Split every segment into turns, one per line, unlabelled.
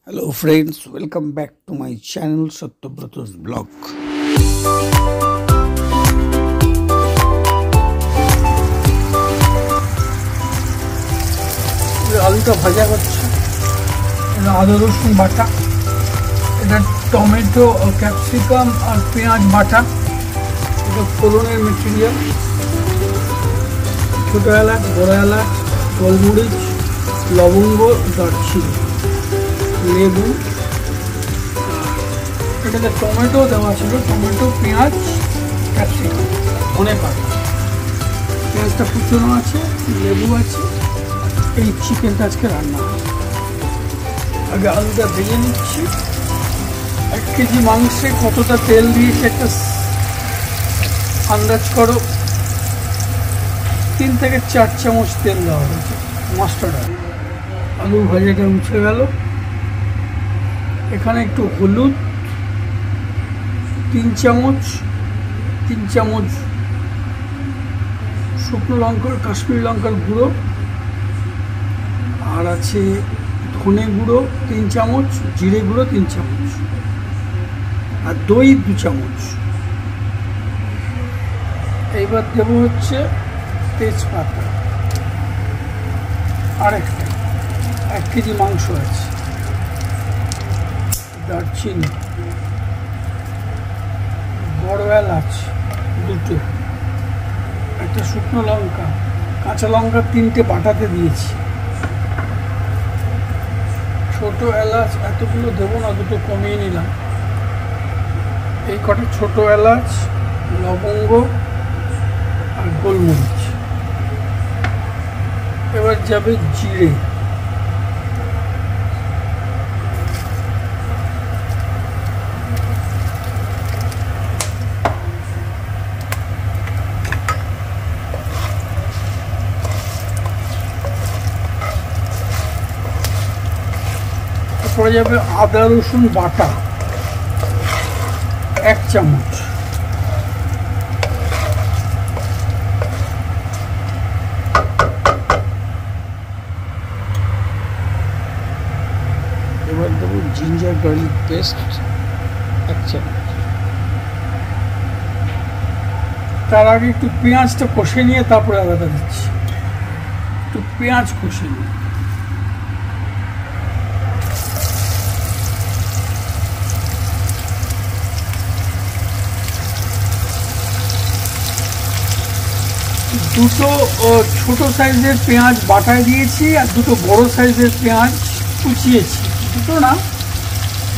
Hello friends, welcome back to my channel Satyabrata's blog. আলুটা ভাজা হচ্ছে, এটা আদা রসুন বাটা, এটা টমেটো ক্যাপসিকাম আর পেঁয়াজ বাটা, এটা ফোড়নের মেটেরিয়াল, ছোটো এলাচ, বড় এলাচ, গোলমরিচ, লবঙ্গ, দারচিনি, লেবু, এটাতে টমেটো দেওয়া ছিল, টমেটো, পেঁয়াজ, ক্যাপসিকাম, ধনে পাতা, পেঁয়াজটা কুচনো আছে, লেবু আছে। এই চিকেনটা আজকে রান্না হবে। আগে আলুটা ভেজে নিচ্ছি। 1 কেজি মাংসে কতটা তেল দিয়েছে একটা আন্দাজ করো। 3 থেকে 4 চামচ তেল দেওয়া হয়েছে মাস্টার্ড অয়েল। আলু ভাজাটা উঠে গেল। এখানে একটু হলুদ, 3 চামচ শুকনো লঙ্কার কাশ্মীরি লঙ্কার গুঁড়ো, আর আছে ধনে গুঁড়ো 3 চামচ, জিরে গুঁড়ো 3 চামচ, আর দই 2 চামচ। এইবার দেবো হচ্ছে তেজপাতা, আরেকটা 1 কেজি মাংস আছে, দারচিনি, বড় এলাচ 2টো, একটা শুকনো লঙ্কা, কাঁচা লঙ্কা 3টে বাটাতে দিয়েছি, ছোট এলাচ এতগুলো দেবো না, 2টো কমিয়ে নিলাম। এই কটা ছোট এলাচ, লবঙ্গ আর গোলমরিচ। এবার যাবে জিরে, পড়ে যাবে আদা রসুন বাটা 1 চামচ, এবার দেবো জিঞ্জার গার্লিক পেস্ট 1 চামচ। তার আগে একটু পেঁয়াজটা কষে নিয়ে তারপরে আদাটা দিচ্ছি। একটু পেঁয়াজ কষে নিয়ে দুটো ছোট সাইজের পেঁয়াজ বাটায় দিয়েছি, আর 2টো বড় সাইজের পেঁয়াজ কুচিয়েছি। 2টো না,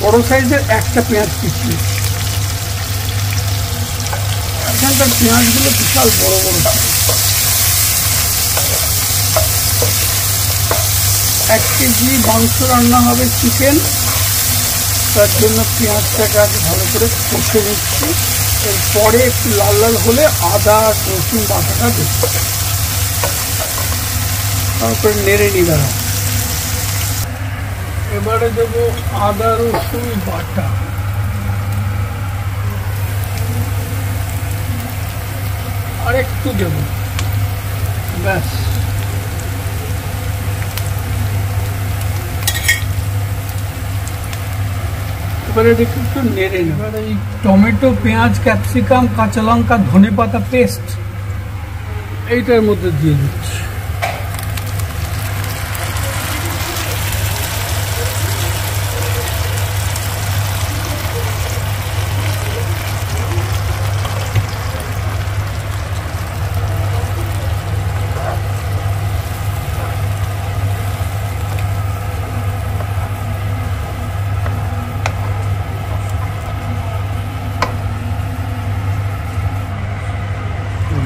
বড় সাইজের একটা পেঁয়াজ কুচিয়েছি। এখানকার পেঁয়াজগুলো বিশাল বড় বড়। 1 কেজি মাংস রান্না হবে চিকেন, তার জন্য পেঁয়াজটাকে আগে ভালো করে কষে নিচ্ছি। এরপরে একটু লাল লাল হলে আদা রসুন বাটাটা দেব, তারপরে নেড়ে নিলাম। এবারে দেবো আদা রসুন বাটা, আর একটু দেবো, ব্যাস। এবারে দেখি একটু নেড়ে নেব। এবার এই টমেটো, পেঁয়াজ, ক্যাপসিকাম, কাঁচা লঙ্কা, ধনে পাতা পেস্ট এইটার মধ্যে দিয়ে দিচ্ছি।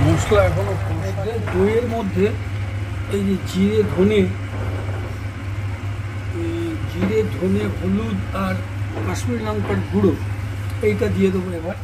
মশলা এখনো দইয়ের মধ্যে এই যে জিরে ধনে, হলুদ আর কাশ্মীরি লঙ্কার গুঁড়ো এইটা দিয়ে দেবো এবার।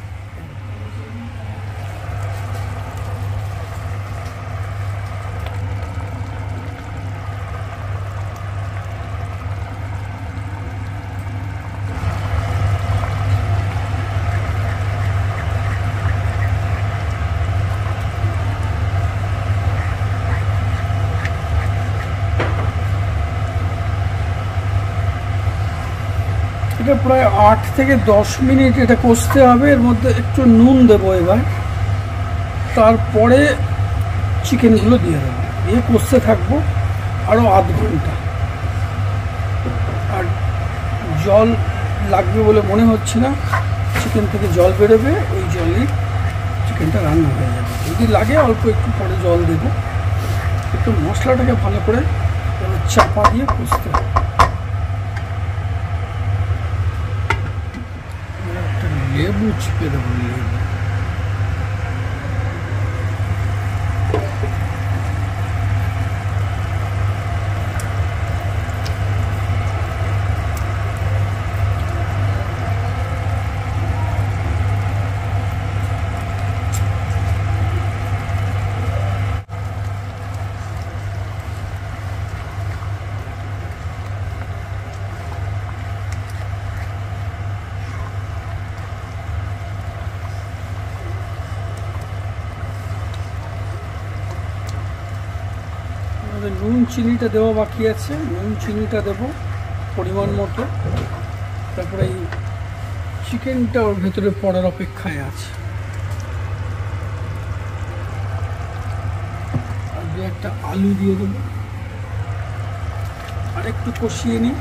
এটা প্রায় 8 থেকে 10 মিনিট এটা কষতে হবে। এর মধ্যে একটু নুন দেবো এবার, তারপরে চিকেনগুলো দিয়ে দেবো, দিয়ে কষতে থাকবো আরও আধ ঘন্টা। আর জল লাগবে বলে মনে হচ্ছে না, চিকেন থেকে জল বেরোবে, ওই জলেই চিকেনটা রান্না হয়ে যাবে। যদি লাগে অল্প একটু পরে জল দেবো। একটু মশলাটাকে ভালো করে চাপা দিয়ে কষতে হবে। একটা লেবু চিপে দেবো, লেবু। নুন চিনিটা দেওয়া বাকি আছে, নুন চিনিটা দেবো পরিমাণ মতো। তারপরে এই চিকেনটা ওর ভেতরে পড়ার অপেক্ষায় আছে। আর দু একটা আলু দিয়ে দেবো, আর একটু কষিয়ে নিই।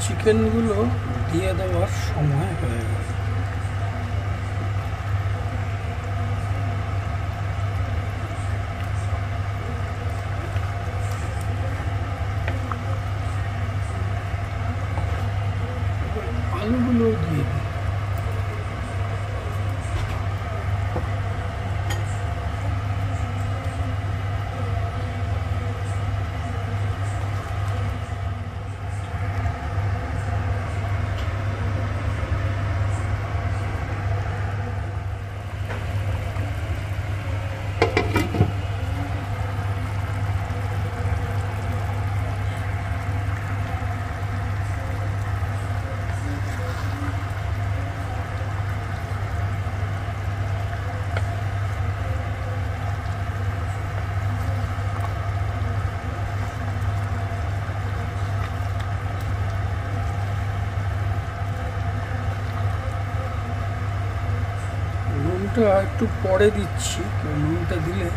চিকেনগুলো দিয়ে দেওয়ার সময় হয়ে গেছে। আলুগুলো দিয়ে দিই। নুনটা একটু পরে দিচ্ছি, নুনটা দিলে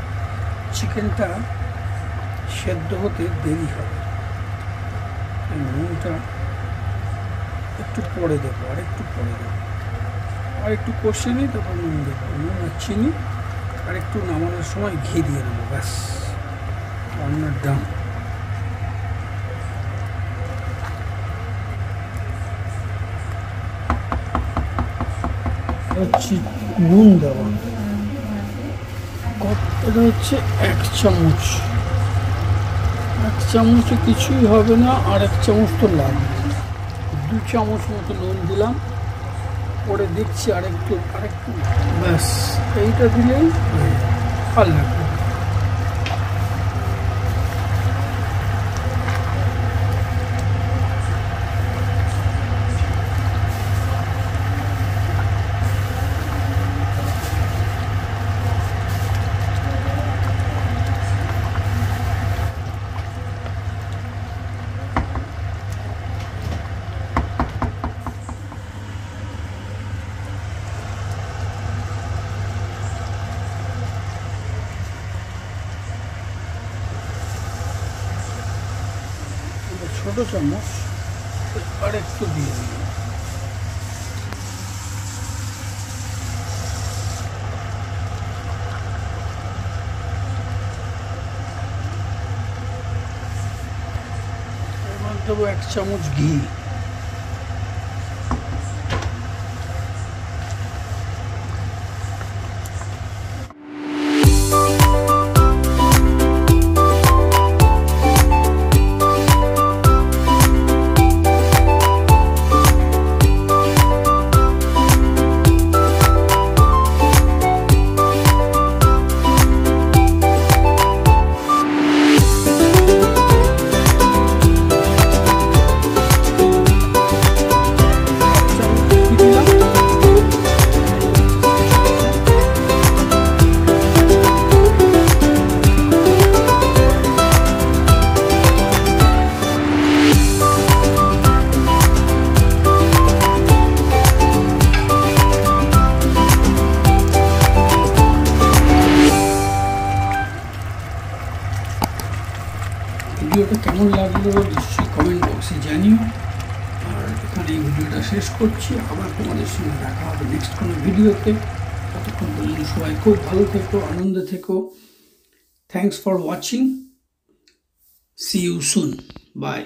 চিকেনটা সেদ্ধ হতে দেরি হবে। নুনটা একটু পরে দেবো, আর একটু পরে দেবো, আর একটু কষে নিই, তারপর নুন দেবো, নুন আর চিনি, আর একটু নামানোর সময় ঘি দিয়ে দেবো। ব্যাস, রান্নার ডান। হচ্ছে নুন দেওয়া, এটা হচ্ছে 1 চামচ। 1 চামচে কিছুই হবে না, আর 1 চামচ তো লাগবে। 2 চামচ মতো নুন দিলাম, পরে দেখছি আরেকটু। ব্যাস, এইটা দিলেই আর লাগবে। ছোট চামচ আর একটু দিয়ে দিই। এবার দেবো 1 চামচ ঘি। ভিডিওটা কেমন লাগলো নিশ্চয়ই কমেন্ট বক্সে জানিও। আর এখানে এই ভিডিওটা শেষ করছি, আবার তোমাদের সঙ্গে দেখা হবে নেক্সট কোনো ভিডিওতে। ততক্ষণ পর্যন্ত সবাই খুব ভালো থেকো, আনন্দে থেকো। Thanks for watching, see you soon, by.